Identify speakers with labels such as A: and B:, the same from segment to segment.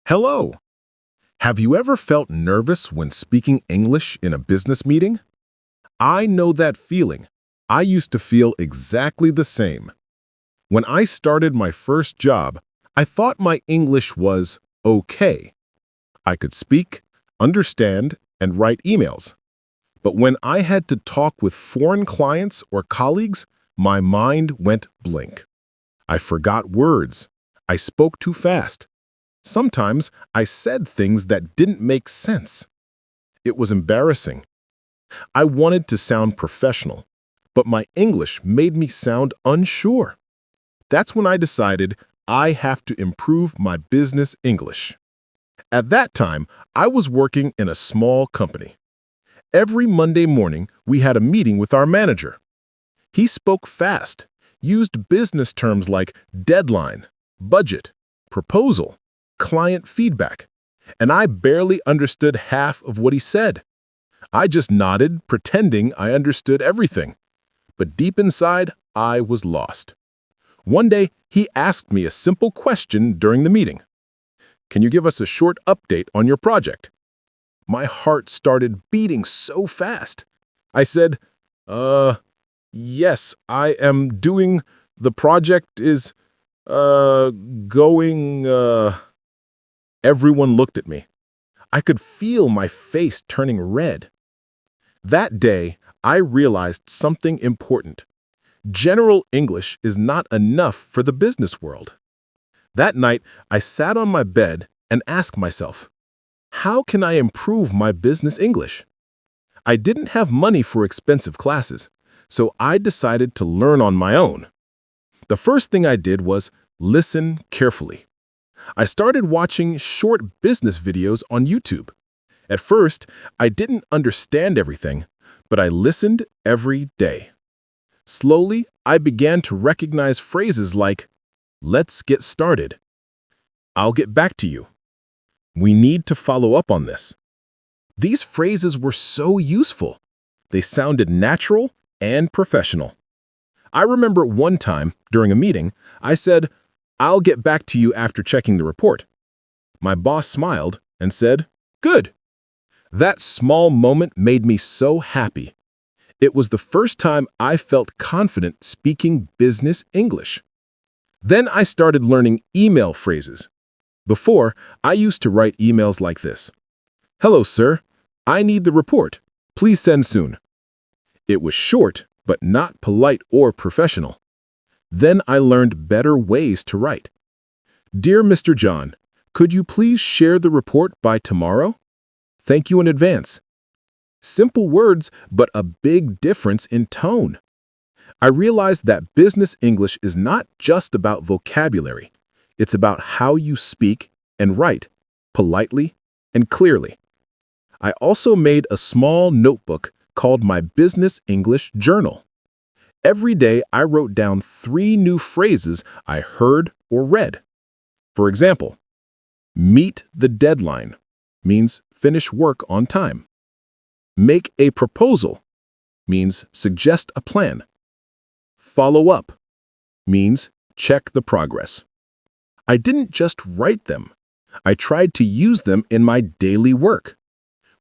A: Hello. Have you ever felt nervous when speaking English in a business meeting? I know that feeling. I used to feel exactly the same. When I started my first job, I thought my English was okay. I could speak, understand, and write emails. But when I had to talk with foreign clients or colleagues, my mind went blank. I forgot words. I spoke too fast. Sometimes I said things that didn't make sense. It was embarrassing. I wanted to sound professional, but my English made me sound unsure. That's when I decided I have to improve my business English. At that time, I was working in a small company. Every Monday morning, we had a meeting with our manager. He spoke fast, used business terms like deadline, budget, proposal, client feedback, and I barely understood half of what he said. I just nodded, pretending I understood everything. But deep inside, I was lost. One day, he asked me a simple question during the meeting. "Can you give us a short update on your project?" My heart started beating so fast. I said, yes, I am doing, the project is, going. Everyone looked at me. I could feel my face turning red. That day, I realized something important. General English is not enough for the business world. That night, I sat on my bed and asked myself, how can I improve my business English? I didn't have money for expensive classes, so I decided to learn on my own. The first thing I did was listen carefully. I started watching short business videos on YouTube. At first, I didn't understand everything, but I listened every day. Slowly, I began to recognize phrases like, "Let's get started," "I'll get back to you," "We need to follow up on this." These phrases were so useful. They sounded natural and professional. I remember one time, during a meeting, I said, "I'll get back to you after checking the report." My boss smiled and said, "Good." That small moment made me so happy. It was the first time I felt confident speaking business English. Then I started learning email phrases. Before, I used to write emails like this: "Hello, sir. I need the report. Please send soon." It was short, but not polite or professional. Then I learned better ways to write. "Dear Mr. John, could you please share the report by tomorrow? Thank you in advance." Simple words, but a big difference in tone. I realized that business English is not just about vocabulary. It's about how you speak and write, politely and clearly. I also made a small notebook called my Business English Journal. Every day, I wrote down 3 new phrases I heard or read. For example, meet the deadline means finish work on time. Make a proposal means suggest a plan. Follow up means check the progress. I didn't just write them. I tried to use them in my daily work.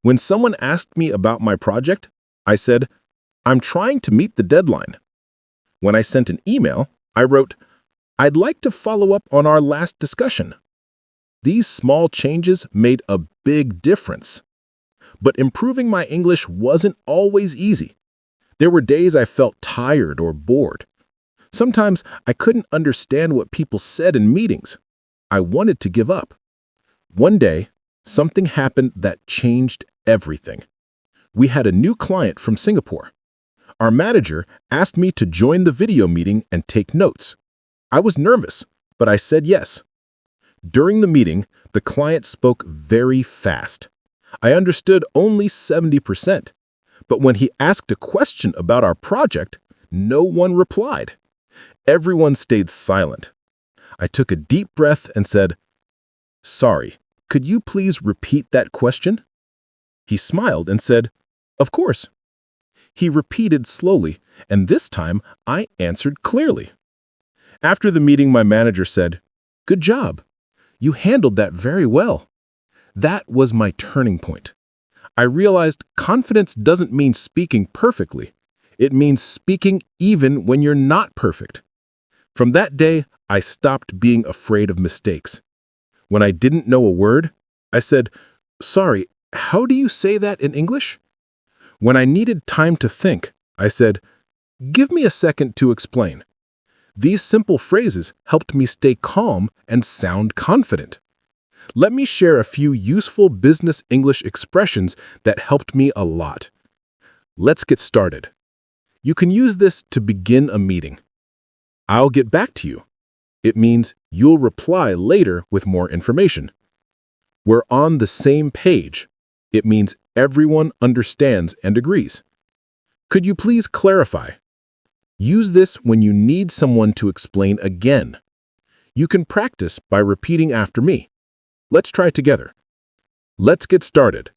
A: When someone asked me about my project, I said, "I'm trying to meet the deadline." When I sent an email, I wrote, "I'd like to follow up on our last discussion." These small changes made a big difference. But improving my English wasn't always easy. There were days I felt tired or bored. Sometimes I couldn't understand what people said in meetings. I wanted to give up. One day, something happened that changed everything. We had a new client from Singapore. Our manager asked me to join the video meeting and take notes. I was nervous, but I said yes. During the meeting, the client spoke very fast. I understood only 70%, but when he asked a question about our project, no one replied. Everyone stayed silent. I took a deep breath and said, "Sorry, could you please repeat that question?" He smiled and said, "Of course." He repeated slowly, and this time I answered clearly. After the meeting, my manager said, "Good job. You handled that very well. That was my turning point. I realized confidence doesn't mean speaking perfectly. It means speaking even when you're not perfect. From that day, I stopped being afraid of mistakes. When I didn't know a word, I said, "Sorry, how do you say that in English?" When I needed time to think, I said, "Give me a second to explain." These simple phrases helped me stay calm and sound confident. Let me share a few useful business English expressions that helped me a lot. Let's get started. You can use this to begin a meeting. "I'll get back to you." It means you'll reply later with more information. "We're on the same page." It means everyone understands and agrees. "Could you please clarify?" Use this when you need someone to explain again. You can practice by repeating after me. Let's try together. Let's get started.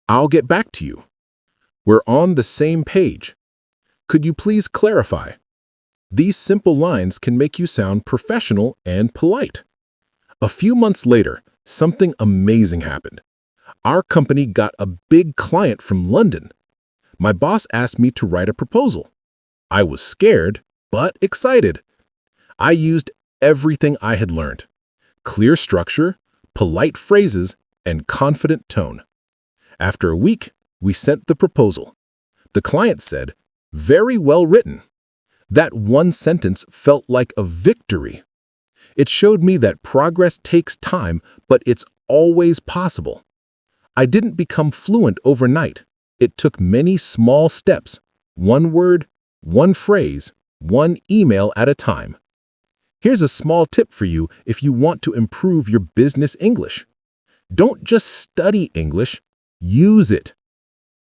A: "I'll get back to you." "We're on the same page." "Could you please clarify?" These simple lines can make you sound professional and polite. A few months later, something amazing happened. Our company got a big client from London. My boss asked me to write a proposal. I was scared, but excited. I used everything I had learned: clear structure, polite phrases, and confident tone. After a week, we sent the proposal. The client said, "Very well written." That one sentence felt like a victory. It showed me that progress takes time, but it's always possible. I didn't become fluent overnight. It took many small steps, one word, one phrase, one email at a time. Here's a small tip for you if you want to improve your business English. Don't just study English, use it.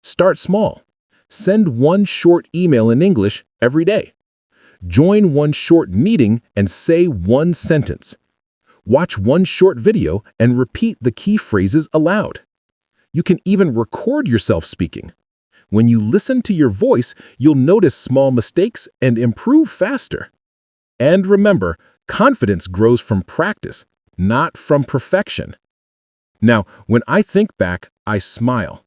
A: Start small. Send one short email in English every day. Join one short meeting and say one sentence. Watch one short video and repeat the key phrases aloud. You can even record yourself speaking. When you listen to your voice, you'll notice small mistakes and improve faster. And remember, confidence grows from practice, not from perfection. Now, when I think back, I smile.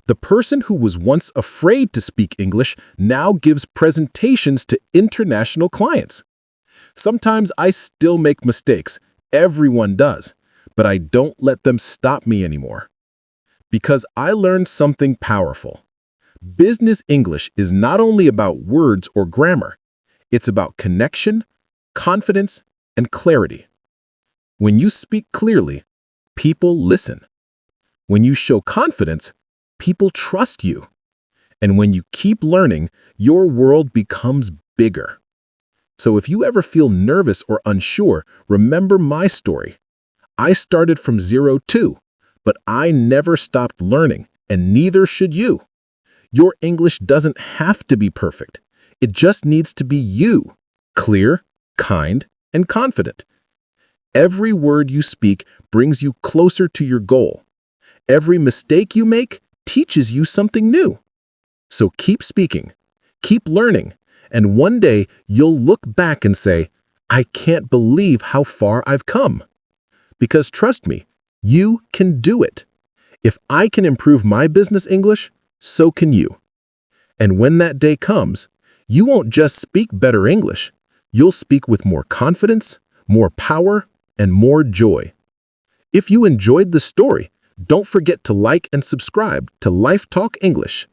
A: The person who was once afraid to speak English now gives presentations to international clients. Sometimes I still make mistakes. Everyone does. But I don't let them stop me anymore. Because I learned something powerful. Business English is not only about words or grammar. It's about connection, confidence, and clarity. When you speak clearly, people listen. When you show confidence, people trust you. And when you keep learning, your world becomes bigger. So if you ever feel nervous or unsure, remember my story. I started from zero too, but I never stopped learning, and neither should you. Your English doesn't have to be perfect. It just needs to be you, clear, kind, and confident. Every word you speak brings you closer to your goal. Every mistake you make teaches you something new. So keep speaking, keep learning, and one day you'll look back and say, "I can't believe how far I've come." Because trust me, you can do it. If I can improve my business English, so can you. And when that day comes, you won't just speak better English. You'll speak with more confidence, more power, and more joy. If you enjoyed the story, don't forget to like and subscribe to LifeTalk English.